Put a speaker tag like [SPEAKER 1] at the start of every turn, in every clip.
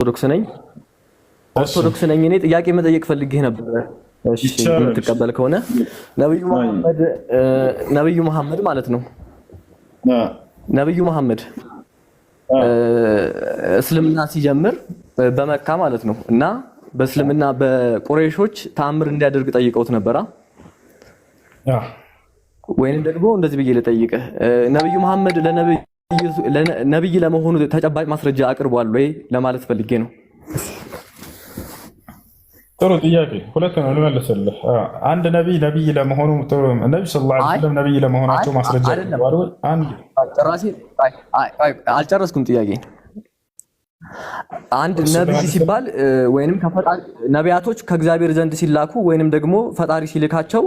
[SPEAKER 1] ኦርቶዶክስ ነኝ። ኦርቶዶክስ ነኝ። እኔ ጥያቄ መጠየቅ ፈልጌ ነበር። እሺ የምትቀበል ከሆነ ነብዩ መሐመድ ማለት ነው። ነብዩ መሐመድ እስልምና ሲጀምር በመካ ማለት ነው እና በእስልምና በቁረይሾች ተአምር እንዲያደርግ ጠይቀውት ነበራ። ወይንም ደግሞ እንደዚህ ብዬ ልጠይቅህ፣ ነብዩ መሐመድ ለነብይ ለመሆኑ ተጨባጭ ማስረጃ አቅርቧል ወይ ለማለት ፈልጌ ነው።
[SPEAKER 2] ጥሩ ጥያቄ። ሁለት ነው ልመልስልህ። አንድ ነብይ ለመሆኑ ነብዩ ሰለላሁ ዐለይሂ ወሰለም ነብይ ለመሆናቸው ማስረጃ አቅርቧል ወይ? አንድ
[SPEAKER 1] አልጨረስኩም ጥያቄ። አንድ ነብይ ሲባል ወይንም ከፈጣሪ ነቢያቶች ከእግዚአብሔር ዘንድ ሲላኩ ወይንም ደግሞ ፈጣሪ ሲልካቸው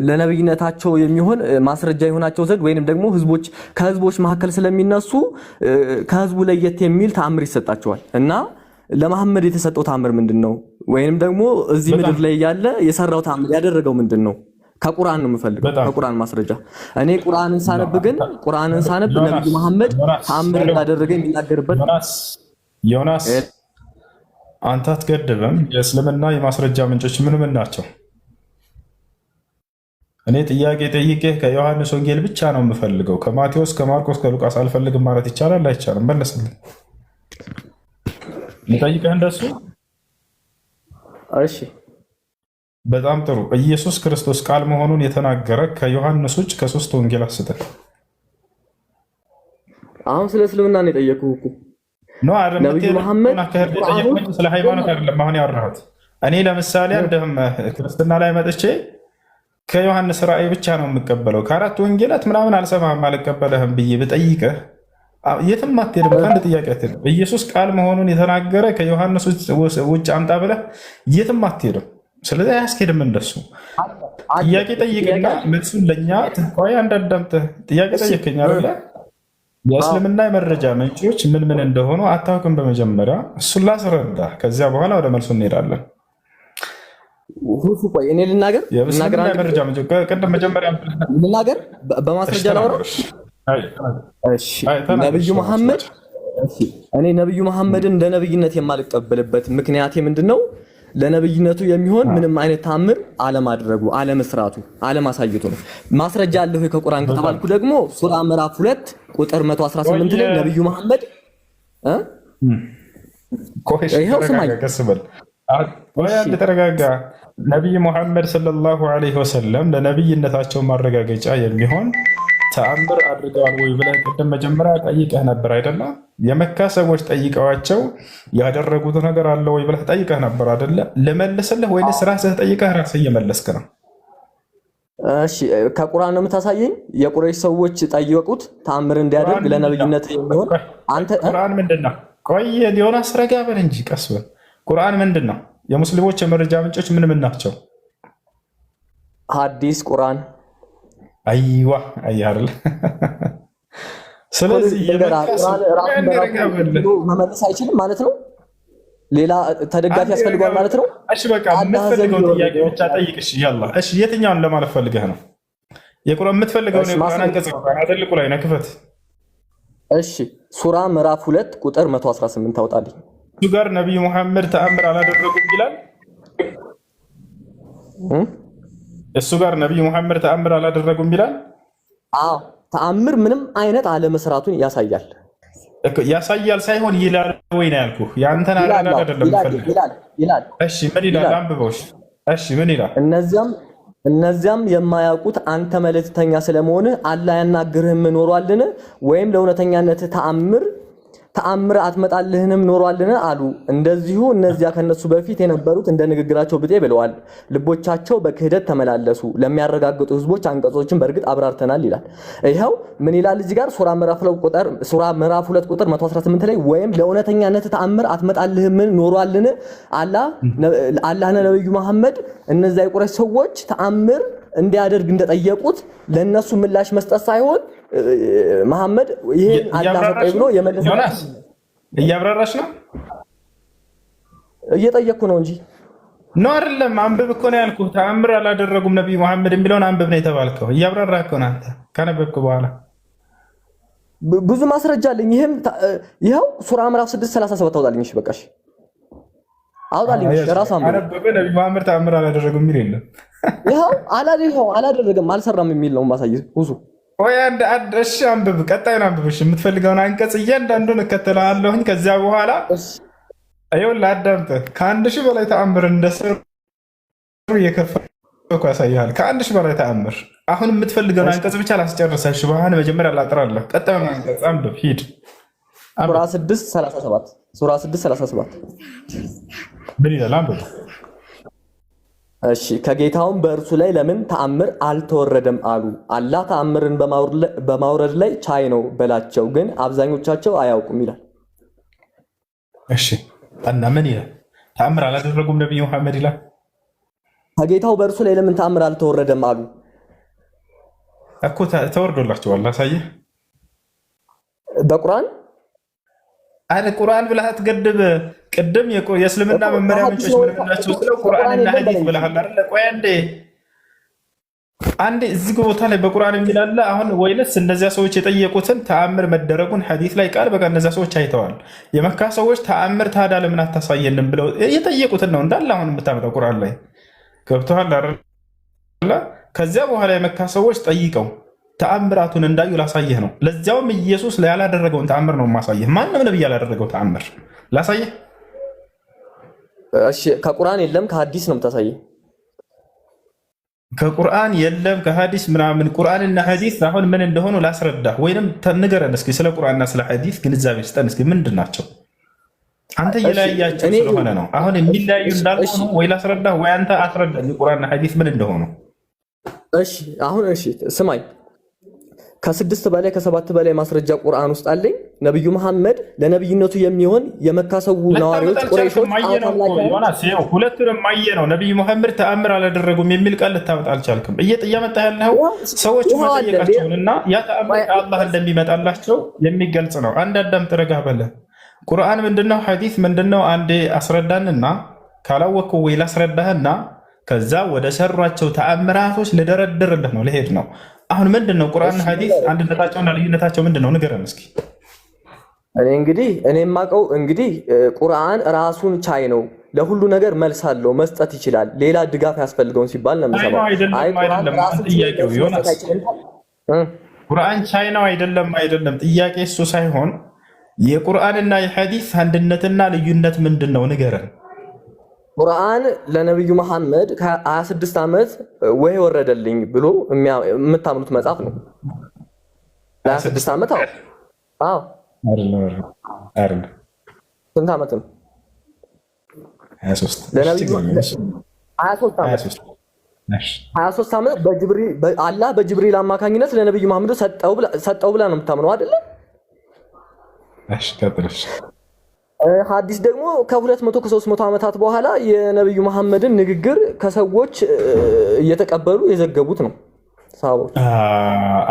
[SPEAKER 1] ለነብይነታቸው የሚሆን ማስረጃ ይሆናቸው ዘንድ ወይንም ደግሞ ከህዝቦች መካከል ስለሚነሱ ከህዝቡ ለየት የሚል ተአምር ይሰጣቸዋል እና ለመሐመድ የተሰጠው ተአምር ምንድነው? ወይንም ደግሞ እዚህ ምድር ላይ ያለ የሰራው ተአምር ያደረገው ምንድነው? ከቁርአን ነው የምፈልገው፣ ከቁርአን ማስረጃ። እኔ ቁርአንን ሳነብ ነብዩ መሐመድ ተአምር እንዳደረገ የሚናገርበት።
[SPEAKER 2] ዮናስ አንተ አትገድብም። የእስልምና የማስረጃ ምንጮች ምን ናቸው? እኔ ጥያቄ ጠይቄ ከዮሐንስ ወንጌል ብቻ ነው የምፈልገው። ከማቴዎስ፣ ከማርቆስ፣ ከሉቃስ አልፈልግም ማለት ይቻላል አይቻልም? መለስልኝ። ልጠይቅህ እንደሱ።
[SPEAKER 1] እሺ
[SPEAKER 2] በጣም ጥሩ። ኢየሱስ ክርስቶስ ቃል መሆኑን የተናገረ ከዮሐንስ ውጭ ከሶስት ወንጌል አስተህ።
[SPEAKER 1] አሁን ስለ እስልምና ነው የጠየኩህ እኮ
[SPEAKER 2] ነው አይደል? ነብዩ መሐመድ ስለ ሃይማኖት አይደለም አሁን ያወራሁት። እኔ ለምሳሌ እንደም ክርስትና ላይ መጥቼ ከዮሐንስ ራእይ ብቻ ነው የምቀበለው፣ ከአራት ወንጌላት ምናምን አልሰማህም አልቀበለህም ብዬ ብጠይቅህ የትም አትሄድም። ከአንድ ጥያቄ አትሄድም። ኢየሱስ ቃል መሆኑን የተናገረ ከዮሐንስ ውጭ አምጣ ብለህ የትም አትሄድም። ስለዚህ አያስኬድም። እንደሱ ጥያቄ ጠይቅና መልሱን ለእኛ ትንኳይ አንዳዳምጥህ ጥያቄ ጠየቀኝ አለ። የእስልምና የመረጃ ምንጮች ምን እንደሆኑ አታውቅም። በመጀመሪያ እሱን ላስረዳ፣ ከዚያ በኋላ ወደ መልሱ እንሄዳለን።
[SPEAKER 1] ቆይ እኔ ልናገር።
[SPEAKER 2] የእስልምና የመረጃ ምንጮች ቅድም መጀመሪያ
[SPEAKER 1] ልናገር በማስረጃ ላውራ። ነብዩ መሐመድ እኔ ነብዩ መሐመድን እንደ ነብይነት የማልቀበልበት ምክንያት ምንድነው? ለነብይነቱ የሚሆን ምንም አይነት ተአምር አለማድረጉ፣ አለመስራቱ፣ አለማሳየቱ ነው። ማስረጃ አለው ከቁርአን ከተባልኩ ደግሞ ሱራ ምዕራፍ 2 ቁጥር 118 ላይ ነብዩ መሐመድ ይሄው
[SPEAKER 2] ተረጋጋ። ነብዩ መሐመድ ሰለላሁ ዐለይሂ ወሰለም ለነብይነታቸው ማረጋገጫ የሚሆን ተአምር አድርገዋል ወይ ብለህ ቅድም መጀመሪያ ጠይቀህ ነበር አይደለ? የመካ ሰዎች ጠይቀዋቸው ያደረጉት ነገር አለ ወይ ብለህ ጠይቀህ ነበር አይደለ? ልመልስልህ ወይስ ራስህ ጠይቀህ ራስህ እየመለስክ ነው?
[SPEAKER 1] እሺ ከቁርአን ነው የምታሳየኝ? የቁረይሽ ሰዎች ጠየቁት ተአምር እንዲያደርግ ለነብይነት የሚሆን አንተ
[SPEAKER 2] ቁርአን ምንድነው? ቆይ ዮናስ ረጋ በል እንጂ ቀስ በል። ቁርአን ምንድነው? የሙስሊሞች የመረጃ ምንጮች ምን ናቸው?
[SPEAKER 1] ሐዲስ፣ ቁርአን።
[SPEAKER 2] አይዋ አይያርል። ስለዚህ
[SPEAKER 1] መመለስ አይችልም ማለት ነው። ሌላ ተደጋፊ ያስፈልገዋል ማለት ነው።
[SPEAKER 2] እሺ በቃ የምትፈልገውን ጥያቄ ብቻ ጠይቅ። እሺ ያላ እሺ፣ የትኛውን ለማለት ፈልገህ ነው? የቁርአን የምትፈልገውን የቁርአን አንቀጽ አጥልቁ ላይ ነው፣ ክፈት።
[SPEAKER 1] እሺ ሱራ ምዕራፍ 2 ቁጥር 118 ታውጣልኝ።
[SPEAKER 2] እሱ ጋር ነብዩ መሐመድ ተአምር አላደረጉም ይላል። እሱ ጋር ነብዩ መሐመድ ተአምር አላደረጉም ይላል።
[SPEAKER 1] አዎ ተአምር ምንም አይነት አለመስራቱን ያሳያል።
[SPEAKER 2] ያሳያል ሳይሆን ይላል ወይ ነው ያልኩህ። ያንተን አረጋጋ አይደለም ፈልግ
[SPEAKER 1] ይላል።
[SPEAKER 2] እሺ ምን ይላል? አንብበው። እሺ ምን ይላል?
[SPEAKER 1] እነዚያም የማያውቁት አንተ መልእክተኛ ስለመሆንህ አላህ ያናግርህም ኖሯልን? ወይም ለእውነተኛነት ተአምር አትመጣልህንም ኖሯልን አሉ። እንደዚሁ እነዚያ ከነሱ በፊት የነበሩት እንደ ንግግራቸው ብጤ ብለዋል። ልቦቻቸው በክህደት ተመላለሱ። ለሚያረጋግጡ ህዝቦች አንቀጾችን በእርግጥ አብራርተናል ይላል። ይኸው ምን ይላል እዚህ ጋር ሱራ ምዕራፍ 2 ቁጥር 118 ላይ ወይም ለእውነተኛነት ተአምር አትመጣልህም ኖሯልን አላህ ነብዩ መሐመድ እነዚያ የቁረይሽ ሰዎች ተአምር እንዲያደርግ እንደጠየቁት ለነሱ ምላሽ መስጠት ሳይሆን መሐመድ ይሄን አላህ ሰጠኝ ብሎ የመለሰው
[SPEAKER 2] እያብራራሽ ነው።
[SPEAKER 1] እየጠየቅኩ ነው እንጂ
[SPEAKER 2] ነው አይደለም። አንብብ እኮ ነው ያልኩህ። ተአምር አላደረጉም ነብዩ መሐመድ የሚለውን አንብብ ነው የተባልከው። እያብራራህ እኮ ነው አንተ ካነበብክ በኋላ
[SPEAKER 1] ብዙ ማስረጃ አለኝ። ይሄው ሱራ ምዕራፍ 6:37 አውጣልኝ። እሺ በቃሽ አውጣልኝ። ራሱ
[SPEAKER 2] አነበበ ነብዩ መሐመድ ተአምር አላደረገም የሚል የለም።
[SPEAKER 1] ይሄው አላደረገም አልሰራም የሚል ነው ማሳየት ብዙ
[SPEAKER 2] ወይ አንድ እሺ አንብብ፣ ቀጣዩን አንብብ። እሺ የምትፈልገውን አንቀጽ እያንዳንዱን እከተላለሁኝ። ከዚያ በኋላ ይኸውልህ አዳምጠህ ከ1000 በላይ ተአምር እንደሰሩ እየከፈኩ ያሳይሃል። ከ1000 በላይ ተአምር። አሁን የምትፈልገውን አንቀጽ ብቻ ላስጨርሰህ። ሽባህን መጀመሪያ ላጥራለህ። ቀጣዩን አንቀጽ አንብብ ሂድ።
[SPEAKER 1] ሱራ 6:37
[SPEAKER 2] ምን ይላል? አንብብ።
[SPEAKER 1] እሺ ከጌታውም በእርሱ ላይ ለምን ተአምር አልተወረደም አሉ። አላህ ተአምርን በማውረድ ላይ ቻይ ነው በላቸው፣ ግን አብዛኞቻቸው አያውቁም ይላል።
[SPEAKER 2] እሺ እና ምን ይላል? ተአምር አላደረጉም ነብዩ መሐመድ ይላል።
[SPEAKER 1] ከጌታው በእርሱ ላይ ለምን ተአምር አልተወረደም አሉ
[SPEAKER 2] እኮ ተወርዶላቸዋል። አሳየህ
[SPEAKER 1] በቁርአን
[SPEAKER 2] አለ። ቁርአን ብለህ አትገድብ። ቅድም የእስልምና መመሪያ ምንጮች ምን ናቸው? ስለ ቁርአንና ሐዲስ ብለሃል አይደል? ቆይ አንዴ እዚህ ቦታ ላይ በቁርአን የሚላለ አሁን ወይንስ እነዚያ ሰዎች የጠየቁትን ተአምር መደረጉን ሐዲስ ላይ ቃል በቃ እነዚያ ሰዎች አይተዋል። የመካ ሰዎች ተአምር ታዲያ ለምን አታሳየንም ብለው የጠየቁትን ነው እንዳለ አሁን የምታመጣው ቁርአን ላይ ገብቶሃል አይደል? ከዚያ በኋላ የመካ ሰዎች ጠይቀው ተአምራቱን እንዳዩ ላሳየህ ነው። ለዚያውም ኢየሱስ ያላደረገውን ተአምር ነው ማሳየህ። ማንም ነብይ ያላደረገው ተአምር ላሳየህ።
[SPEAKER 1] እሺ ከቁርአን የለም ከሐዲስ ነው የምታሳየኝ?
[SPEAKER 2] ከቁርአን የለም ከሐዲስ ምናምን። ቁርአንና ሐዲስ አሁን ምን እንደሆኑ ላስረዳህ፣ ወይንም ንገረን እስኪ። ስለ ቁርአንና ስለ ሐዲስ ግንዛቤ ስጠን እስኪ። ምንድን ናቸው? አንተ እየለያያቸው ስለሆነ ነው። አሁን የሚለያዩ እንዳልሆኑ ወይ ላስረዳህ ወይ አንተ አስረዳኝ የቁርአንና ሐዲስ ምን እንደሆኑ።
[SPEAKER 1] እሺ አሁን እሺ ስማኝ፣ ከ6 በላይ ከ7 በላይ ማስረጃ ቁርአን ውስጥ አለኝ። ነብዩ መሐመድ ለነብይነቱ የሚሆን የመካ ሰው ነዋሪዎች ቁረይሾች
[SPEAKER 2] ሁለቱንም ማየ ነው። ነብዩ መሐመድ ተአምር አላደረጉም የሚል ቃል ልታመጣ አልቻልክም። እየመጣ ያለው ሰዎች መጠየቃቸውንና ያ ተአምር ከአላህ እንደሚመጣላቸው የሚገልጽ ነው። አንድ አዳምጥ፣ ረጋ በለ። ቁርአን ምንድነው? ሐዲስ ምንድነው? አንዴ አስረዳንና ካላወቅኩ ወይ ላስረዳህና ከዛ ወደ ሰሯቸው ተአምራቶች ልደረድርልህ ነው፣ ልሄድ ነው። አሁን ምንድነው ቁርአንና ሐዲስ አንድነታቸውና ልዩነታቸው ምንድነው? ንገረን እስኪ።
[SPEAKER 1] እኔ የማውቀው እንግዲህ ቁርአን ራሱን ቻይ ነው፣ ለሁሉ ነገር መልስ አለው፣ መስጠት ይችላል። ሌላ ድጋፍ ያስፈልገውን ሲባል ነው የምሰማው።
[SPEAKER 2] ቁርአን ቻይ ነው አይደለም? ጥያቄ እሱ ሳይሆን የቁርአንና የሐዲስ አንድነትና ልዩነት ምንድነው? ንገረን።
[SPEAKER 1] ቁርአን ለነብዩ መሐመድ ከ26 ዓመት ወይ ወረደልኝ ብሎ የምታምኑት መጽሐፍ ነው። ለ26 ዓመት አዎ አይደለም። ስንት ዓመት ነው?
[SPEAKER 2] 23
[SPEAKER 1] ለነብዩ 23 ዓመት አላህ በጅብሪል አማካኝነት ለነብዩ መሐመድ ሰጠው ብላ ነው የምታምነው አይደለ?
[SPEAKER 2] እሺ ቀጥልሽ።
[SPEAKER 1] ሐዲስ ደግሞ ከ200 ከ300 ዓመታት በኋላ የነብዩ መሐመድን ንግግር ከሰዎች እየተቀበሉ የዘገቡት ነው። ሳቦች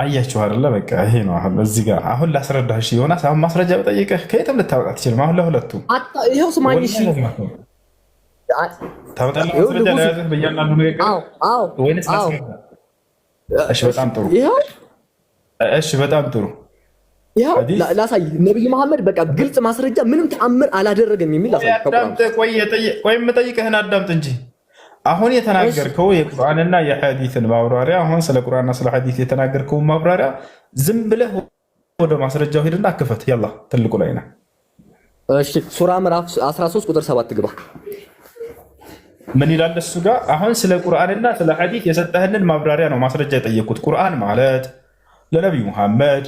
[SPEAKER 2] አያችሁ አይደለ? በቃ ይሄ ነው። አሁን እዚህ ጋር አሁን ላስረዳሽ ይሆና ሳም ማስረጃ በጠይቀህ ከየትም ልታወጣ ትችልም። አሁን ለሁለቱ
[SPEAKER 1] ይሄው ስማኝ። እሺ
[SPEAKER 2] ታወጣለህ ማስረጃ ለያዘህ በእያንዳንዱ ንግግር? አዎ ወይንስ ላስረዳ? እሺ በጣም ጥሩ። እሺ በጣም ጥሩ።
[SPEAKER 1] ያው ላሳይ። ነብዩ መሐመድ በቃ ግልጽ ማስረጃ ምንም ተአምር አላደረገም የሚል አሳይ።
[SPEAKER 2] ቆይ የምጠይቅህን አዳምጥ እንጂ አሁን የተናገርከው የቁርአንና የሐዲስን ማብራሪያ፣ አሁን ስለ ቁርአንና ስለ ሐዲስ የተናገርከው ማብራሪያ ዝም ብለህ ወደ ማስረጃው ሄድና ክፈት። ያላ ትልቁ ላይ ነህ።
[SPEAKER 1] እሺ ሱራ ምዕራፍ 13 ቁጥር 7 ግባ።
[SPEAKER 2] ምን ይላል እሱ ጋር? አሁን ስለ ቁርአንና ስለ ሐዲስ የሰጠህንን ማብራሪያ ነው ማስረጃ የጠየቁት። ቁርአን ማለት ለነብዩ መሐመድ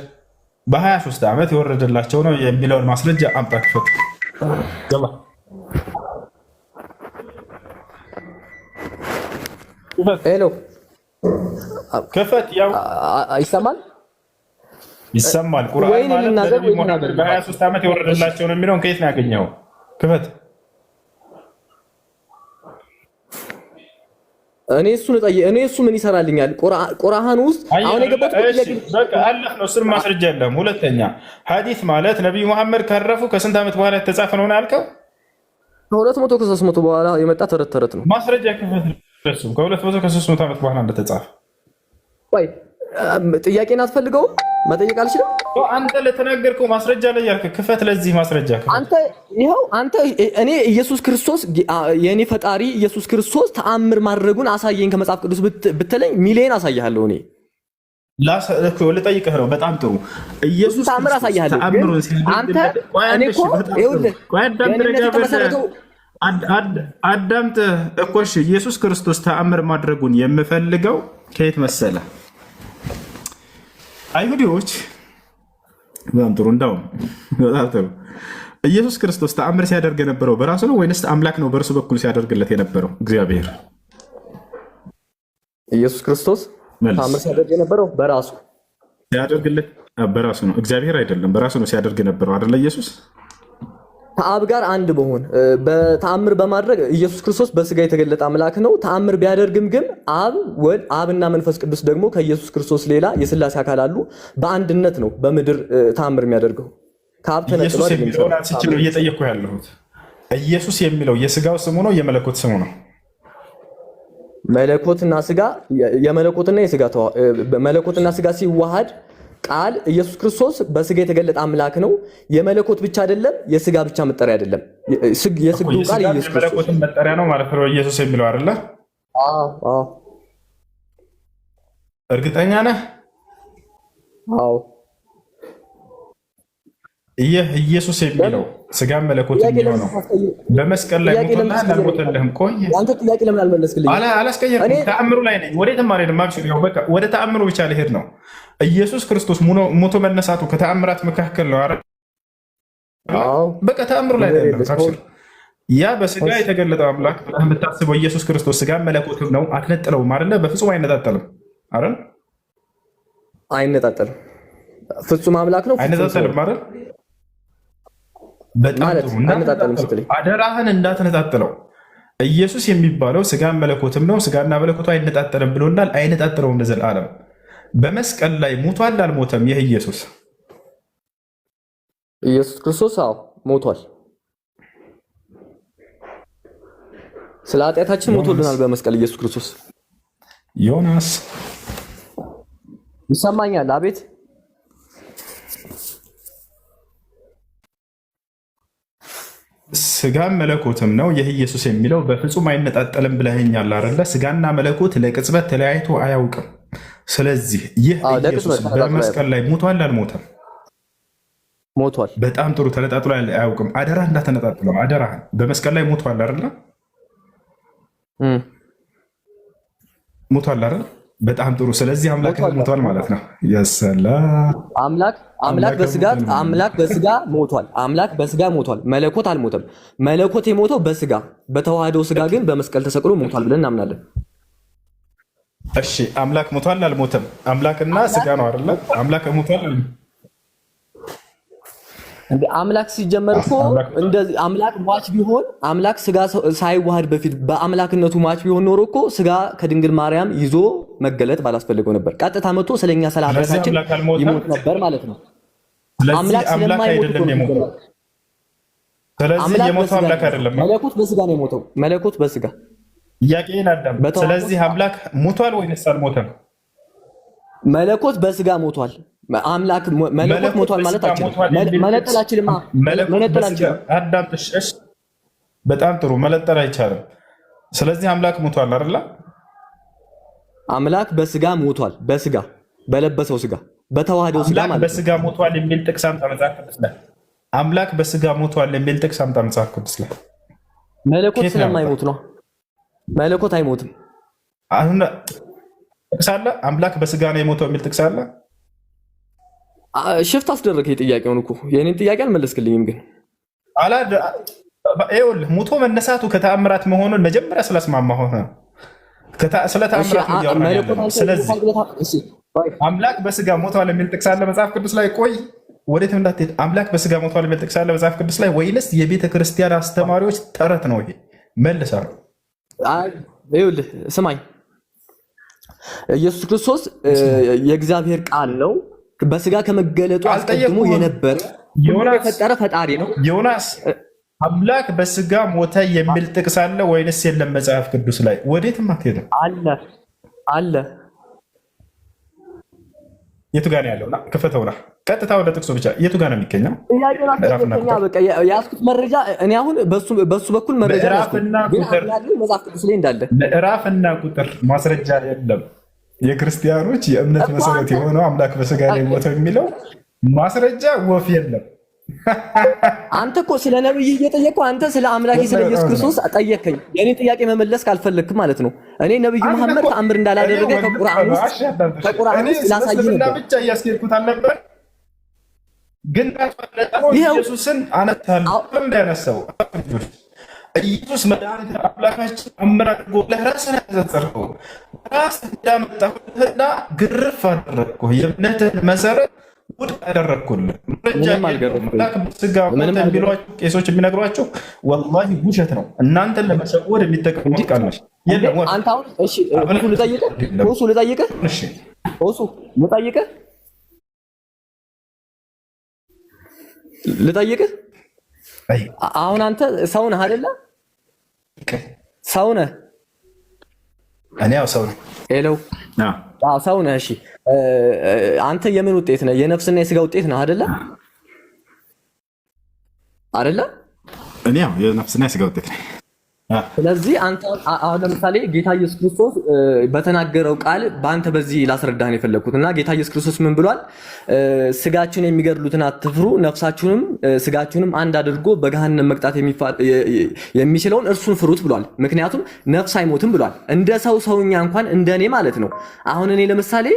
[SPEAKER 2] በ23 ዓመት የወረደላቸው ነው የሚለውን ማስረጃ አምጣ። ክፈት። ያላ
[SPEAKER 1] ሄሎ
[SPEAKER 2] ክፈት። ያው
[SPEAKER 1] ይሰማል
[SPEAKER 2] ይሰማል። ቁርአን ማለት ለነብዩ መሐመድ በ23 ዓመት የወረደላቸው ነው የሚለውን ከየት ነው ያገኘው? ክፈት።
[SPEAKER 1] እኔ እሱ ምን ይሰራልኛል? ቁርአን ውስጥ አሁን የገባሁት
[SPEAKER 2] በቃ አላህ ነው። እሱን ማስረጃ የለም። ሁለተኛ ሐዲስ ማለት ነብዩ መሐመድ ካረፉ ከስንት ዓመት በኋላ የተጻፈ ነው ያልከው?
[SPEAKER 1] ከ200 ከ300 በኋላ የመጣ ተረት ነው።
[SPEAKER 2] ማስረጃ ክፈት። እሱም ከ200 ከ300 ዓመት በኋላ እንደተጻፈ።
[SPEAKER 1] ቆይ ጥያቄን አትፈልገውም? መጠየቅ አልችልም?
[SPEAKER 2] አንተ ለተናገርከው ማስረጃ ላይ ያልክ ክፈት። ለዚህ ማስረጃ
[SPEAKER 1] አንተ እኔ ኢየሱስ ክርስቶስ የኔ ፈጣሪ ኢየሱስ ክርስቶስ ተአምር ማድረጉን አሳየኝ ከመጽሐፍ ቅዱስ ብትለኝ ሚሊዮን አሳያለሁ። እኔ
[SPEAKER 2] ልጠይቅህ ነው። በጣም ጥሩ። ኢየሱስ
[SPEAKER 1] ተአምር አሳያለሁ። አንተ እኔ እኮ
[SPEAKER 2] አዳምጥ እኮ እሺ። ኢየሱስ ክርስቶስ ተአምር ማድረጉን የምፈልገው ከየት መሰለ? አይሁዶች በጣም ጥሩ። እንደውም በጣም ጥሩ። ኢየሱስ ክርስቶስ ተአምር ሲያደርግ የነበረው በራሱ ነው ወይንስ አምላክ ነው በእርሱ በኩል ሲያደርግለት የነበረው? እግዚአብሔር
[SPEAKER 1] ኢየሱስ ክርስቶስ ተአምር ሲያደርግ የነበረው በራሱ
[SPEAKER 2] ሲያደርግለት በራሱ ነው። እግዚአብሔር አይደለም፣ በራሱ ነው ሲያደርግ የነበረው አይደለ? ኢየሱስ
[SPEAKER 1] ከአብ ጋር አንድ መሆን በተአምር በማድረግ ኢየሱስ ክርስቶስ በስጋ የተገለጠ አምላክ ነው። ተአምር ቢያደርግም ግን አብና መንፈስ ቅዱስ ደግሞ ከኢየሱስ ክርስቶስ ሌላ የሥላሴ አካል አሉ። በአንድነት ነው በምድር ተአምር የሚያደርገው። ከአብ ተነጥሎ
[SPEAKER 2] ነው እየጠየቅኩ ያለሁት። ኢየሱስ የሚለው የስጋው ስሙ ነው የመለኮት ስሙ ነው?
[SPEAKER 1] መለኮትና ስጋ የመለኮትና የስጋ መለኮትና ስጋ ሲዋሃድ ቃል ኢየሱስ ክርስቶስ በስጋ የተገለጠ አምላክ ነው። የመለኮት ብቻ አይደለም፣ የስጋ ብቻ መጠሪያ አይደለም። የስጋው ቃል ኢየሱስ ክርስቶስ
[SPEAKER 2] መለኮትን መጠሪያ ነው ማለት ነው ኢየሱስ የሚለው አይደለ?
[SPEAKER 1] አዎ።
[SPEAKER 2] እርግጠኛ ነህ?
[SPEAKER 1] አዎ።
[SPEAKER 2] ይህ ኢየሱስ የሚለው ስጋ መለኮት የሚሆነው በመስቀል ላይ ሞተና አልሞተልህም? ቆይ
[SPEAKER 1] አንተ ጥያቄ ለምን አልመለስክልኝ?
[SPEAKER 2] አላስቀየርኩም። ተአምሩ ላይ ነኝ። ወዴትም አልሄድም። በቃ ወደ ተአምሩ ብቻ ልሄድ ነው። ኢየሱስ ክርስቶስ ሞቶ መነሳቱ ከተአምራት መካከል ነው አይደል? በቃ ተአምሩ ላይ ነው። ያ በስጋ የተገለጠው አምላክ ብለህ የምታስበው ኢየሱስ ክርስቶስ ስጋ መለኮትም ነው። አትነጥለውም አይደለ? በፍጹም አይነጣጠልም አይደል?
[SPEAKER 1] አይነጣጠልም። ፍጹም አምላክ ነው።
[SPEAKER 2] አይነጣጠልም አይደል? በጣም ጥሩ። አደራህን እንዳትነጣጥለው። ኢየሱስ የሚባለው ስጋ መለኮትም ነው። ስጋና መለኮቱ አይነጣጠልም ብሎናል። አይነጣጥለውም ለዘላለም። በመስቀል ላይ ሞቷል አልሞተም? ይህ ኢየሱስ
[SPEAKER 1] ክርስቶስ ሞቷል። ስለ ኃጢአታችን ሞቶልናል በመስቀል ኢየሱስ ክርስቶስ።
[SPEAKER 2] ዮናስ
[SPEAKER 1] ይሰማኛል? አቤት።
[SPEAKER 2] ስጋ መለኮትም ነው ይህ ኢየሱስ የሚለው በፍጹም አይነጣጠልም ብለኸኛል አይደለ? ስጋና መለኮት ለቅጽበት ተለያይቶ አያውቅም። ስለዚህ ይህ ኢየሱስ በመስቀል ላይ ሞቷል አልሞተም?
[SPEAKER 1] ሞቷል።
[SPEAKER 2] በጣም ጥሩ። ተነጣጥሎ አያውቅም። አደራ እንዳተነጣጥለው፣ አደራህን። በመስቀል ላይ ሞቷል አይደለ? ሞቷል አይደል? በጣም ጥሩ። ስለዚህ አምላክ ሞቷል ማለት ነው። የሰላም
[SPEAKER 1] አምላክ በስጋ ሞቷል። አምላክ በስጋ ሞቷል። መለኮት አልሞተም። መለኮት የሞተው በስጋ በተዋህደው ስጋ ግን በመስቀል ተሰቅሎ ሞቷል ብለን እናምናለን።
[SPEAKER 2] እሺ፣ አምላክ ሞቷል አልሞተም? አምላክና ስጋ ነው አይደለ? አምላክ ሞቷል
[SPEAKER 1] እንደ አምላክ ሲጀመር እኮ እንደዚህ አምላክ ሟች ቢሆን አምላክ ስጋ ሳይዋሃድ በፊት በአምላክነቱ ሟች ቢሆን ኖሮ እኮ ስጋ ከድንግል ማርያም ይዞ መገለጥ ባላስፈልገው ነበር። ቀጥታ መጥቶ ስለኛ ሰላታችን ይሞት ነበር ማለት ነው።
[SPEAKER 2] አምላክ አይደለም የሞተው። ስለዚህ የሞተው አምላክ አይደለም።
[SPEAKER 1] መለኮት በስጋ ነው የሞተው። መለኮት በስጋ
[SPEAKER 2] ጥያቄን አዳም። ስለዚህ አምላክ ሞቷል ወይስ አልሞተም?
[SPEAKER 1] መለኮት በስጋ ሞቷል። አምላክ መለኮት ሞቷል ማለት መነጠል አችልም።
[SPEAKER 2] በጣም ጥሩ። መለጠል አይቻልም። ስለዚህ አምላክ ሞቷል አይደለ?
[SPEAKER 1] አምላክ በስጋ ሞቷል። በስጋ በለበሰው ስጋ በተዋህደው ስጋ ማለት
[SPEAKER 2] በስጋ ሞቷል የሚል ጥቅስ አምጣ መጽሐፍ ቅዱስ ላይ። አምላክ በስጋ ሞቷል የሚል ጥቅስ አምጣ መጽሐፍ ቅዱስ ላይ።
[SPEAKER 1] መለኮት ስለማይሞት ነው። መለኮት አይሞትም።
[SPEAKER 2] አሁን ጥቅስ አለ? አምላክ በስጋ ነው የሞተው የሚል ጥቅስ አለ?
[SPEAKER 1] ሽፍት አስደረገ ጥያቄውን እኮ የኔን ጥያቄ አልመለስክልኝም። ግን
[SPEAKER 2] ሞቶ መነሳቱ ከተአምራት መሆኑን መጀመሪያ ስላስማማ ሆነ ስለ ተአምራት ነው። ስለዚህ አምላክ በስጋ ሞቷል የሚል ጥቅስ አለ መጽሐፍ ቅዱስ ላይ? ቆይ ወዴትም እንዳትሄድ። አምላክ በስጋ ሞቷል የሚል ጥቅስ አለ መጽሐፍ ቅዱስ ላይ ወይንስ የቤተ ክርስቲያን አስተማሪዎች ተረት ነው? ይሄ መልሳሉ።
[SPEAKER 1] ይኸውልህ ስማኝ፣ ኢየሱስ ክርስቶስ የእግዚአብሔር ቃል ነው። በስጋ ከመገለጡ አስቀድሞ የነበረ የፈጠረ ፈጣሪ ነው።
[SPEAKER 2] ዮናስ አምላክ በስጋ ሞተ የሚል ጥቅስ አለ ወይንስ የለም መጽሐፍ ቅዱስ ላይ? ወዴትም አትሄድም።
[SPEAKER 1] አለ።
[SPEAKER 2] የቱ ጋር ያለው? ክፈተውና ቀጥታ ወደ ጥቅሱ ብቻ የቱ ጋር ነው የሚገኘው?
[SPEAKER 1] በቃ ያስኩት መረጃ እኔ አሁን በሱ በኩል መረጃ መጽሐፍ ቅዱስ ላይ እንዳለ
[SPEAKER 2] ምዕራፍና ቁጥር ማስረጃ የለም። የክርስቲያኖች የእምነት መሰረት የሆነው አምላክ በስጋ ላይ ሞተው የሚለው ማስረጃ ወፍ የለም።
[SPEAKER 1] አንተ እኮ ስለ ነብይ እየጠየቀው አንተ ስለ አምላኬ ስለ ኢየሱስ ክርስቶስ ጠየቀኝ። የኔ ጥያቄ መመለስ ካልፈለክ ማለት ነው። እኔ ነብዩ መሐመድ ተአምር እንዳላደረገ ከቁርአን ውስጥ ላሳይ ነበር
[SPEAKER 2] ብቻ እያስኬድኩት አልነበር። ግን ኢየሱስን አነሳለሁ እንዳነሳው ኢየሱስ መድኃኒት አምላካችን ተአምር አድርጎ ለራስህ ያዘዘርከው ራስህ እንዳመጣሁትና ግርፍ አደረግኩህ። የእምነትህን መሰረት ውድቅ አደረግኩልህ። ቄሶች የሚነግሯቸው ወላሂ ውሸት ነው። እናንተን ለመሰወር የሚጠቀሙት ቃል ነች።
[SPEAKER 1] ልጠይቅህ አሁን አንተ ሰው ነህ አይደለ? ሰው ነህ።
[SPEAKER 2] እኔ ያው ሰው ነኝ።
[SPEAKER 1] ሄሎ ሰው ነህ። እሺ አንተ የምን ውጤት ነህ? የነፍስና የስጋ ውጤት ነህ አይደለ? አይደለ?
[SPEAKER 2] እኔ ያው የነፍስና የስጋ ውጤት ነኝ።
[SPEAKER 1] ስለዚህ አንተ አሁን ለምሳሌ ጌታ ኢየሱስ ክርስቶስ በተናገረው ቃል በአንተ በዚህ ላስረዳህ ነው የፈለኩት እና ጌታ ኢየሱስ ክርስቶስ ምን ብሏል? ስጋችሁን የሚገድሉትን አትፍሩ፣ ነፍሳችሁንም ስጋችሁንም አንድ አድርጎ በገሃነም መቅጣት የሚችለውን እርሱን ፍሩት ብሏል። ምክንያቱም ነፍስ አይሞትም ብሏል። እንደ ሰውኛ እንኳን እንደኔ ማለት ነው። አሁን እኔ ለምሳሌ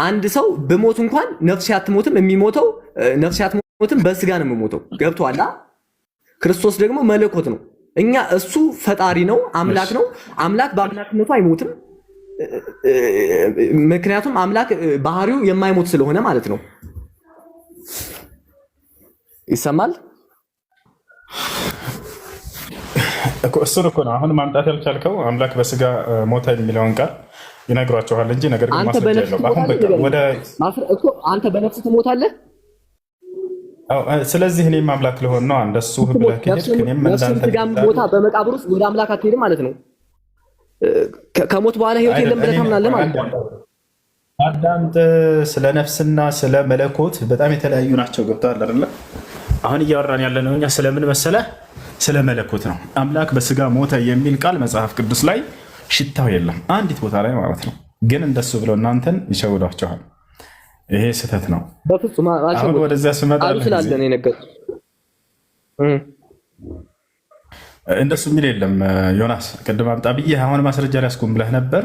[SPEAKER 1] አንድ ሰው በሞት እንኳን ነፍሴ አትሞትም። የሚሞተው ነፍሴ አትሞትም፣ በስጋ ነው የምሞተው። ገብቶሃል? ክርስቶስ ደግሞ መለኮት ነው። እኛ እሱ ፈጣሪ ነው፣ አምላክ ነው። አምላክ በአምላክነቱ አይሞትም። ምክንያቱም አምላክ ባህሪው የማይሞት ስለሆነ ማለት ነው። ይሰማል
[SPEAKER 2] እኮ እሱን እኮ ነው አሁን ማምጣት ያልቻልከው። አምላክ በስጋ ሞተ የሚለውን ቃል ይነግሯቸዋል እንጂ ነገር ግን ማስረጃ የለውም።
[SPEAKER 1] አንተ በነፍስ ትሞታለህ።
[SPEAKER 2] ስለዚህ እኔም አምላክ ልሆን ነው እንደሱ ብለህ ከሄድክ እኔም እንዳንተ
[SPEAKER 1] ቦታ በመቃብር ውስጥ ወደ አምላክ አትሄድም ማለት ነው። ከሞት በኋላ ህይወት የለም ብለህ ታምናለህ ማለት ነው።
[SPEAKER 2] አዳምጥ። ስለ ነፍስና ስለ መለኮት በጣም የተለያዩ ናቸው። ገብቶሃል አይደለ? አሁን እያወራን ያለ ነው እኛ ስለምን መሰለህ? ስለ መለኮት ነው። አምላክ በስጋ ሞተ የሚል ቃል መጽሐፍ ቅዱስ ላይ ሽታው የለም አንዲት ቦታ ላይ ማለት ነው። ግን እንደሱ ብለው እናንተን ይሸውዷቸዋል። ይሄ ስህተት ነው።
[SPEAKER 1] በፍጹም
[SPEAKER 2] አሁን ወደዚያ ስመጣ
[SPEAKER 1] ስላለን የነገርኩህ
[SPEAKER 2] እንደሱ የሚል የለም። ዮናስ ቅድም አምጣ ብዬህ አሁን ማስረጃ ሊያስቁም ብለህ ነበር።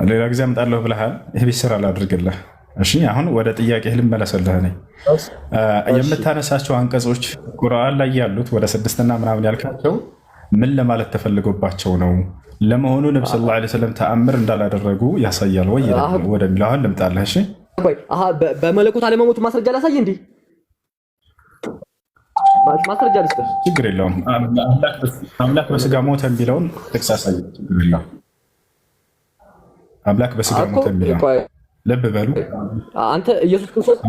[SPEAKER 2] ሌላ ጊዜ አምጣለሁ ብለሃል። ይህ ቤት ስራ ላድርግልህ። እሺ አሁን ወደ ጥያቄ ልመለስልህ ነኝ። የምታነሳቸው አንቀጾች ቁርአን ላይ ያሉት ወደ 6 ምናምን ያልካቸው ምን ለማለት ተፈልጎባቸው ነው? ለመሆኑ ነብዩ ሰለላሁ ዐለይሂ ወሰለም ተአምር እንዳላደረጉ ያሳያል ወይ ወደሚለው አሁን ልምጣልህ። እሺ
[SPEAKER 1] በመለኮት አለመሞቱ ማስረጃ ላሳይ እንዴ? ማስረጃ ልስጥህ።
[SPEAKER 2] ችግር የለውም። አምላክ በስጋ ሞተ የሚለውን ጥቅስ አሳይ። ችግር የለውም። አምላክ በስጋ ሞተ የሚለውን ልብ በሉ።
[SPEAKER 1] አንተ ኢየሱስ ክርስቶስ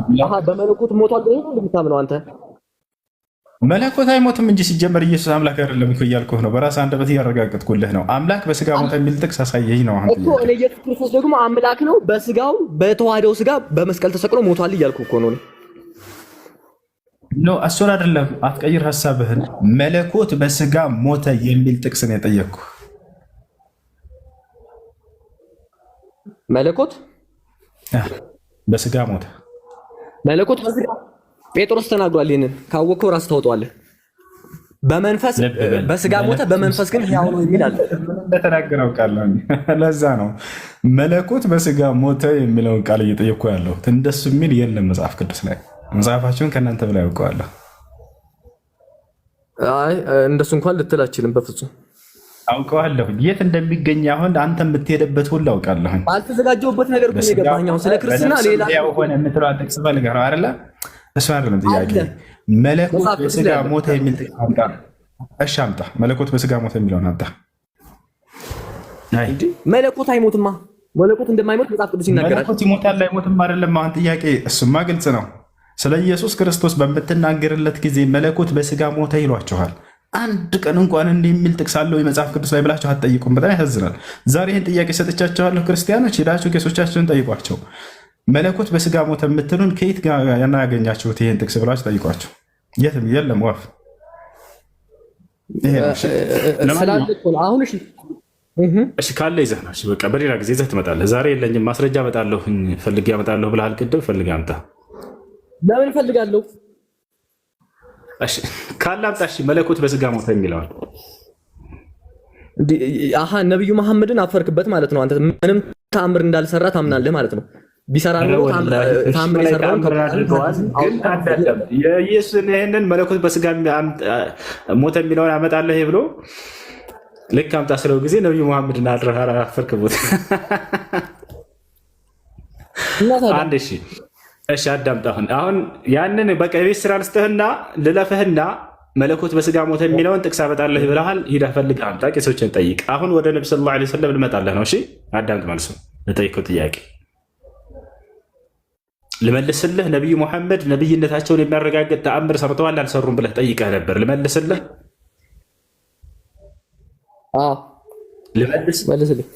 [SPEAKER 1] በመለኮት ሞቷል ብለህ ነው የምታምነው? አንተ
[SPEAKER 2] መለኮት አይሞትም እንጂ ሲጀመር ኢየሱስ አምላክ አይደለም እኮ እያልኩህ ነው። በራስህ አንደበት እያረጋገጥኩልህ ነው። አምላክ በስጋ ሞተ የሚል ጥቅስ አሳየኝ ነው
[SPEAKER 1] እኮ። እኔ ኢየሱስ ክርስቶስ ደግሞ አምላክ ነው፣ በስጋው በተዋህደው ስጋ በመስቀል ተሰቅሎ ሞቷል እያልኩህ እኮ ነው።
[SPEAKER 2] ኖ እሱን አይደለም፣ አትቀይር ሀሳብህን። መለኮት በስጋ ሞተ የሚል ጥቅስ ነው የጠየቅኩህ።
[SPEAKER 1] መለኮት
[SPEAKER 2] በስጋ ሞተ።
[SPEAKER 1] መለኮት በስጋ ጴጥሮስ ተናግሯል። ይሄንን ካወቅከው ራስ ታወጣዋለህ። በመንፈስ በስጋ ሞተ፣ በመንፈስ ግን ሕያው ነው የሚል አለ።
[SPEAKER 2] እንደተናገረው ቃል ነው። ለዛ ነው መለኮት በስጋ ሞተ የሚለውን ቃል እየጠየቅኩ ያለው። እንደሱ የሚል የለም መጽሐፍ ቅዱስ ላይ። መጽሐፋችሁን ከእናንተ በላይ ያውቀዋለሁ።
[SPEAKER 1] አይ እንደሱ እንኳን ልትል አችልም። በፍጹም
[SPEAKER 2] አውቀዋለሁ የት እንደሚገኝ። አሁን አንተ የምትሄድበት ሁሉ አውቃለሁ።
[SPEAKER 1] አልተዘጋጀሁበት ነገር ግን የገባኝ አሁን ስለ ክርስትና ሌላ
[SPEAKER 2] ሆነ የምትለው ጥቅስ ፈልገህ ነው አይደለ? እሱ አይደለም ጥያቄ። መለኮት በስጋ ሞተ የሚል ጥቅስ አምጣ። እሺ አምጣ። መለኮት በስጋ ሞተ የሚለውን አምጣ።
[SPEAKER 1] እንዴ መለኮት አይሞትማ። መለኮት እንደማይሞት መጽሐፍ ቅዱስ ይናገራል።
[SPEAKER 2] መለኮት ይሞታል አይሞትም አይደለም አሁን ጥያቄ። እሱማ ግልጽ ነው። ስለ ኢየሱስ ክርስቶስ በምትናገርለት ጊዜ መለኮት በስጋ ሞተ ይሏችኋል። አንድ ቀን እንኳን እንዲህ የሚል ጥቅስ አለው የመጽሐፍ ቅዱስ ላይ ብላችሁ አትጠይቁም። በጣም ያሳዝናል። ዛሬ ይህን ጥያቄ ሰጥቻችኋለሁ። ክርስቲያኖች ሄዳችሁ ቄሶቻችሁን ጠይቋቸው። መለኮት በስጋ ሞተ የምትሉን ከየት ጋር ያገኛችሁት ይሄን ጥቅስ ብላችሁ ጠይቋቸው። የትም የለም ወፍ
[SPEAKER 3] እሺ ካለ ይዘህ ነው። በቃ በሌላ ጊዜ ይዘህ ትመጣለህ። ዛሬ የለኝም ማስረጃ እመጣለሁ ፈልጌ አመጣለሁ ብለሃል ቅድም። ፈልጌ አምጣ።
[SPEAKER 1] ለምን እፈልጋለሁ?
[SPEAKER 3] እሺ ካለ አምጣ። እሺ መለኮት በስጋ ሞተ የሚለዋል
[SPEAKER 1] ነብዩ መሐመድን አፈርክበት ማለት ነው። አንተ ምንም ተአምር እንዳልሰራ ታምናለህ ማለት ነው። ቢሰራ ነው ተአምር የሰራው
[SPEAKER 3] የኢየሱስን ይሄንን መለኮት በስጋ ሞተ የሚለውን አመጣለህ ብሎ ልክ አምጣ ስለው ጊዜ ነብዩ መሐመድን አፈርክበት። አንድ እሺ አዳምጣ። አሁን ያንን በቃ የቤት ስራ ልስጥህና ልለፍህና መለኮት በስጋ ሞተ የሚለውን ጥቅስ አመጣለህ ብለሃል። ሂደህ ፈልገህ አምጣ፣ ቄሶችን ጠይቅ። አሁን ወደ ነብዩ ሰለላሁ ዐለይሂ ወሰለም ልመጣለህ ነው። እሺ አዳምጥ። መልሱ ለጠይቀው ጥያቄ ልመልስልህ። ነብዩ መሐመድ ነብይነታቸውን የሚያረጋግጥ ተአምር ሰርተዋል አልሰሩም ብለህ ጠይቀህ ነበር። ልመልስልህ።
[SPEAKER 1] መልስልህ።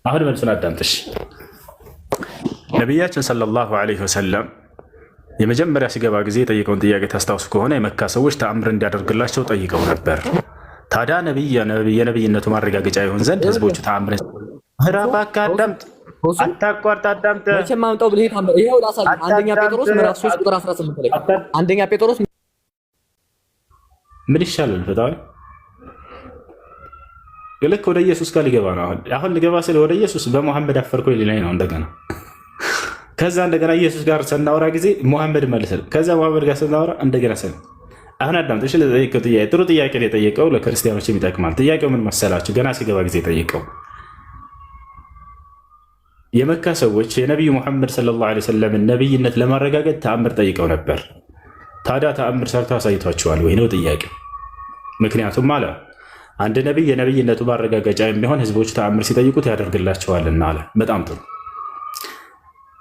[SPEAKER 3] አሁን መልሱን አዳምጥሽ። ነቢያችን ሰለላሁ ዐለይሂ ወሰለም የመጀመሪያ ሲገባ ጊዜ የጠየቀውን ጥያቄ ታስታውሱ ከሆነ የመካ ሰዎች ተአምር እንዲያደርግላቸው ጠይቀው ነበር። ታዲያ የነብይነቱ ማረጋገጫ ይሆን ዘንድ ህዝቦቹ ተአምር እባክህ አዳምጥ፣ አታቋርጥ፣ አዳምጥ።
[SPEAKER 1] መቼም አምጣው ብለህ ይሄው ላሳይ። አንደኛ ጴጥሮስ ምዕራፍ 3 ቁጥር 18 ላይ አንደኛ ጴጥሮስ
[SPEAKER 3] ምን ይሻላል? ፈታው ልክ ወደ ኢየሱስ ጋር ሊገባ ነው። አሁን ሊገባ ስለ ወደ ኢየሱስ በመሐመድ አፈርኩኝ ሊለኝ ነው እንደገና። ከዛ እንደገና ኢየሱስ ጋር ስናወራ ጊዜ መሐመድ መልሰል። ከዛ መሐመድ ጋር ስናወራ እንደገና ሰል። አሁን አዳምጥ። እሺ ለጠየቀው ጥያቄ ጥሩ ጥያቄ ነው የጠየቀው። ለክርስቲያኖች ይጠቅማል። ጥያቄው ምን መሰላችሁ? ገና ሲገባ ጊዜ ጠየቀው። የመካ ሰዎች የነቢዩ ሙሐመድ ሰለላሁ ዐለይሂ ወሰለም ነብይነት ለማረጋገጥ ተአምር ጠይቀው ነበር። ታዲያ ተአምር ሰርተው አሳይቷቸዋል ወይ ነው ጥያቄው። ምክንያቱም አለ አንድ ነቢይ የነብይነቱ ማረጋገጫ የሚሆን ህዝቦች ተአምር ሲጠይቁት ያደርግላቸዋልና አለ። በጣም ጥሩ።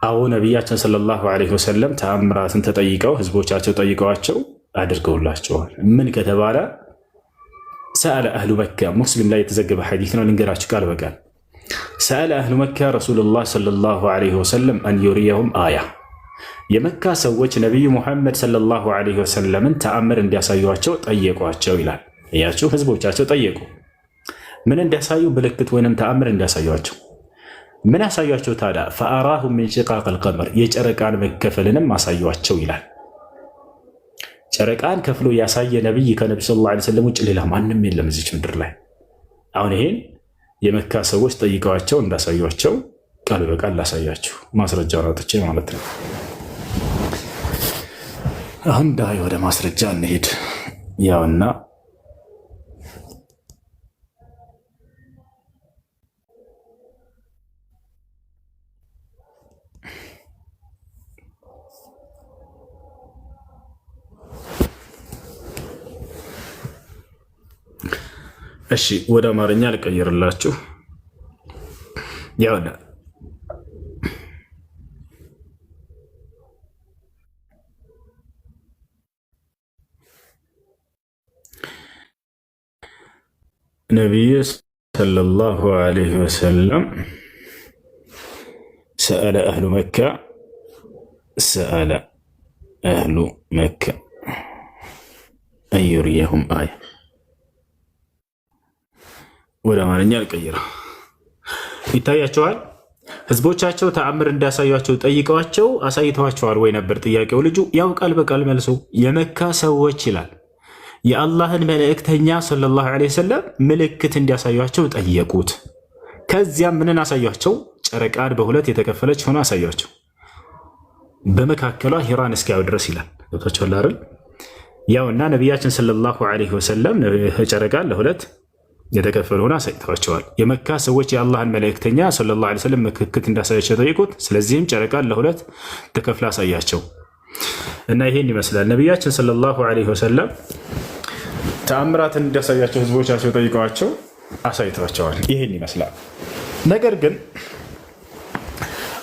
[SPEAKER 3] አዎ ነቢያችን ሰለላሁ ዐለይሂ ወሰለም ተአምራትን ተጠይቀው ህዝቦቻቸው ጠይቀዋቸው አድርገውላቸዋል። ምን ከተባለ ሰአለ አህሉ መካ፣ ሙስሊም ላይ የተዘገበ ሐዲስ ነው። ልንገራችሁ ቃል በቃል ሰአለ አህሉ መካ ረሱሉላህ ሰለላሁ ዐለይሂ ወሰለም አን ዩሪየሁም አያ። የመካ ሰዎች ነቢዩ ሙሐመድ ሰለላሁ ዐለይሂ ወሰለምን ተአምር እንዲያሳዩቸው ጠየቋቸው ይላል። እያችሁ ህዝቦቻቸው ጠየቁ። ምን እንዲያሳዩ? ምልክት ወይንም ተአምር እንዲያሳዩቸው። ምን አሳዩቸው ታዲያ? ፈአራሁም ሚን ሽቃቅ አልቀመር፣ የጨረቃን መከፈልንም አሳዩቸው ይላል። ጨረቃን ከፍሎ ያሳየ ነቢይ ከነቢ ሰለላሁ ዐለይሂ ወሰለም ውጭ ሌላ ማንም የለም እዚች ምድር ላይ። አሁን ይሄን የመካ ሰዎች ጠይቀዋቸው እንዳሳዩቸው ቃል በቃል ላሳያችሁ፣ ማስረጃውን አውጥቼ ማለት ነው። አሁን ዳይ ወደ ማስረጃ እንሄድ። ያውና እሺ ወደ አማርኛ ልቀይርላችሁ። ያውና ነቢዩ ሰለላሁ ዐለይሂ ወሰለም ሰአለ አህሉ መካ አን ዩሪየሁም አያ። ወደ አማርኛ ልቀይረው። ይታያቸዋል። ህዝቦቻቸው ተአምር እንዳሳዩቸው ጠይቀዋቸው አሳይተዋቸዋል ወይ ነበር ጥያቄው። ልጁ ያው ቃል በቃል መልሶ የመካ ሰዎች ይላል የአላህን መልእክተኛ ሰለላሁ ዐለይሂ ወሰለም ምልክት እንዲያሳዩቸው ጠየቁት። ከዚያም ምንን አሳዩቸው? ጨረቃን በሁለት የተከፈለች ሆነ አሳዩቸው። በመካከሏ ሂራን እስኪያዩ ድረስ ይላል። ገብቷችኋል አይደል? ያውና ነቢያችን ሰለላሁ ዐለይሂ ወሰለም ጨረቃን ለሁለት የተከፈለ ሆነ አሳይተዋቸዋል። የመካ ሰዎች የአላህን መልእክተኛ ሰለላሁ ዐለይሂ ወሰለም ምልክት እንዳሳያቸው ጠይቁት። ስለዚህም ጨረቃን ለሁለት ተከፍላ አሳያቸው እና ይሄን ይመስላል። ነቢያችን ሰለላሁ ዐለይሂ ወሰለም ተአምራትን እንዳሳያቸው ህዝቦቻቸው ጠይቀዋቸው አሳይተዋቸዋል። ይሄን ይመስላል። ነገር ግን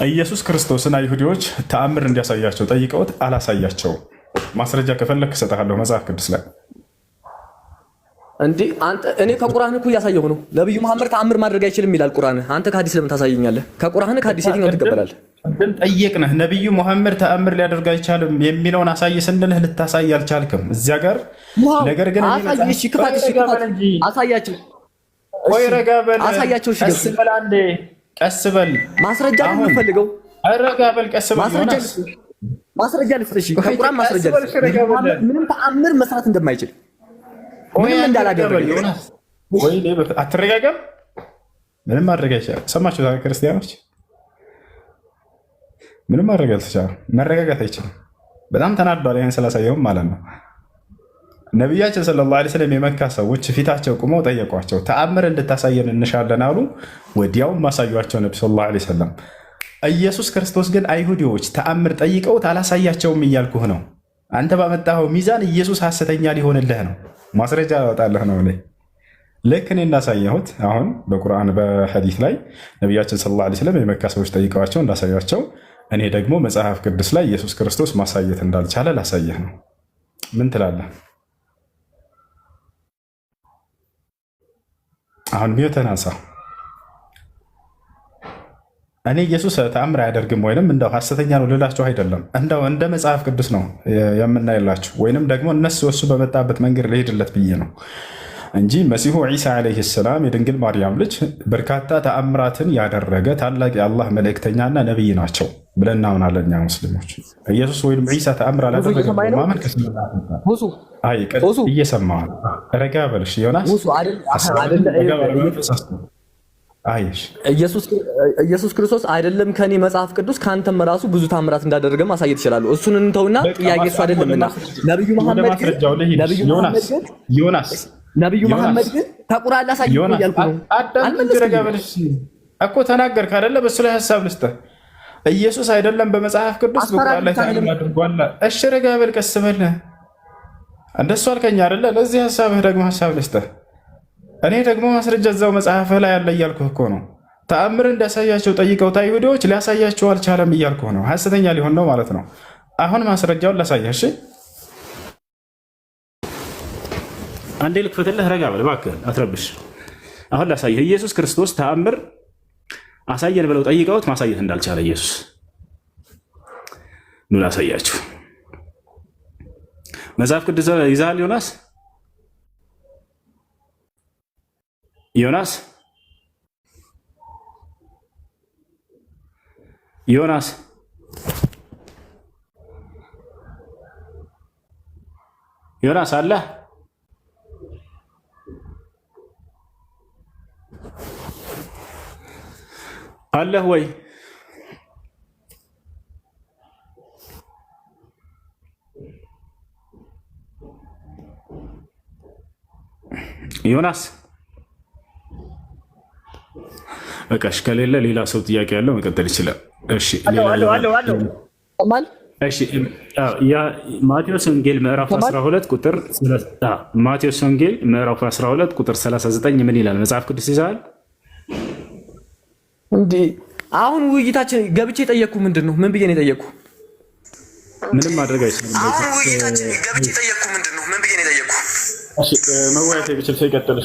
[SPEAKER 3] ኢየሱስ ክርስቶስን አይሁዲዎች ተአምር እንዲያሳያቸው ጠይቀውት አላሳያቸውም። ማስረጃ ከፈለክ እሰጥሃለሁ መጽሐፍ ቅዱስ ላይ።
[SPEAKER 1] እንዴ አንተ እኔ ከቁርአን እኮ እያሳየሁ ነው። ነብዩ መሐመድ ተአምር ማድረግ አይችልም ይላል ቁርአን። አንተ ከሐዲስ ለምን ታሳየኛለህ? ከቁርአን ከሐዲስ የትኛውን ትቀበላለህ?
[SPEAKER 2] ግን ጠየቅንህ። ነቢዩ ሙሐመድ ተአምር ሊያደርግ አይቻልም የሚለውን አሳይ ስንልህ ልታሳይ አልቻልክም። እዚያ ጋር ነገር ግን
[SPEAKER 1] አሳያቸው።
[SPEAKER 2] ወይ ረጋ በል፣
[SPEAKER 1] አሳያቸው።
[SPEAKER 2] ቀስ በል፣ አንዴ ቀስ በል።
[SPEAKER 1] ማስረጃ ነው የምፈልገው።
[SPEAKER 2] ረጋ በል፣ ቀስ በል።
[SPEAKER 1] ማስረጃ ልስጥሽ፣ ከቁርአን ማስረጃ ልስጥሽ። ምንም ተአምር መስራት እንደማይችል ምንም እንዳላደረገ።
[SPEAKER 2] ወይ አትረጋጋም? ምንም ማድረግ አይቻልም። ሰማችሁ ክርስቲያኖች? ምንም ማድረግ አልተቻለም። መረጋጋት አይችልም። በጣም ተናዷል። ይህን ስላሳየውም ማለት ነው። ነቢያችን ሰለላሁ ዐለይሂ ወሰለም የመካ ሰዎች ፊታቸው ቁመው ጠየቋቸው። ተአምር እንድታሳየን እንሻለን አሉ። ወዲያውም ማሳዩቸው ነቢ ሰለላሁ ዐለይሂ ወሰለም። ኢየሱስ ክርስቶስ ግን አይሁዲዎች ተአምር ጠይቀውት አላሳያቸውም እያልኩህ ነው። አንተ ባመጣኸው ሚዛን ኢየሱስ ሐሰተኛ ሊሆንልህ ነው። ማስረጃ ያወጣልህ ነው። ልክ እኔ እንዳሳየሁት አሁን በቁርአን በሐዲስ ላይ ነቢያችን ሰለላሁ ዐለይሂ ወሰለም የመካ ሰዎች ጠይቀዋቸው እንዳሳያቸው፣ እኔ ደግሞ መጽሐፍ ቅዱስ ላይ ኢየሱስ ክርስቶስ ማሳየት እንዳልቻለ ላሳየህ ነው። ምን ትላለህ? አሁን ሚውተን አንሳ። እኔ ኢየሱስ ተአምር አያደርግም ወይንም እንደው ሐሰተኛ ነው ልላችሁ አይደለም። እንደው እንደ መጽሐፍ ቅዱስ ነው የምናይላችሁ፣ ወይንም ደግሞ እነሱ እሱ በመጣበት መንገድ ልሄድለት ብዬ ነው እንጂ መሲሁ ዒሳ ዓለይሂ ሰላም የድንግል ማርያም ልጅ በርካታ ተአምራትን ያደረገ ታላቅ የአላህ መልእክተኛና ነቢይ ናቸው ብለን እናምናለን እኛ ሙስሊሞች። ኢየሱስ ወይም ዒሳ ተአምር አላደረገም ማመን እየሰማ ረጋ በልሽ ዮናስ።
[SPEAKER 1] ኢየሱስ ክርስቶስ አይደለም ከኔ መጽሐፍ ቅዱስ ከአንተም ራሱ ብዙ ታምራት እንዳደረገ ማሳየት ይችላሉ። እሱን እንተውና ጥያቄ እሱ አይደለምና ነብዩ መሐመድ ግን ከቁርአን ላሳየው እያልኩ ነው።
[SPEAKER 2] እኮ ተናገርክ አይደለ? በሱ ላይ ሐሳብ ልስጥህ። ኢየሱስ አይደለም በመጽሐፍ ቅዱስ በቁርአን ላይ ተአምር አድርጓል። እሺ ረጋ በል፣ ቀስ በል። እንደሱ አልከኝ አይደለ? ለዚህ ሐሳብህ ደግሞ ሐሳብ ልስጥህ። እኔ ደግሞ ማስረጃ እዛው መጽሐፍህ ላይ ያለ እያልኩህ እኮ ነው። ተአምር እንዳሳያቸው ጠይቀውት አይሁዶች ሊያሳያቸው አልቻለም እያልኩህ ነው። ሐሰተኛ ሊሆን ነው ማለት ነው። አሁን ማስረጃውን ላሳየህ። እሺ
[SPEAKER 3] አንዴ ልክፈትልህ። ረጋ በል እባክህ፣ አትረብሽ። አሁን ላሳየህ። ኢየሱስ ክርስቶስ ተአምር አሳየን ብለው ጠይቀውት ማሳየት እንዳልቻለ ኢየሱስ ኑ ላሳያችሁ። መጽሐፍ ቅዱስ ይዛል ዮናስ ዮናስ ዮናስ ዮናስ አለ አለህ ወይ? ዮናስ በቃሽ። ከሌለ ሌላ ሰው ጥያቄ ያለው መቀጠል ይችላል። እሺ ማቴዎስ ወንጌል ምዕራፍ 12 ቁጥር 39 ምን ይላል? መጽሐፍ ቅዱስ ይዘሃል
[SPEAKER 1] እንዴ? አሁን ውይይታችን ገብቼ የጠየቅኩ ምንድን ነው? ምን ብዬ ነው የጠየቅኩ?
[SPEAKER 3] ምንም ማድረግ አይችልም።
[SPEAKER 1] አሁን ውይይታችን ገብቼ የጠየቅኩ ምንድን ነው? ምን ብዬ ነው የጠየቅኩ?
[SPEAKER 3] መወያየት ብችል ሰው ይቀጥል።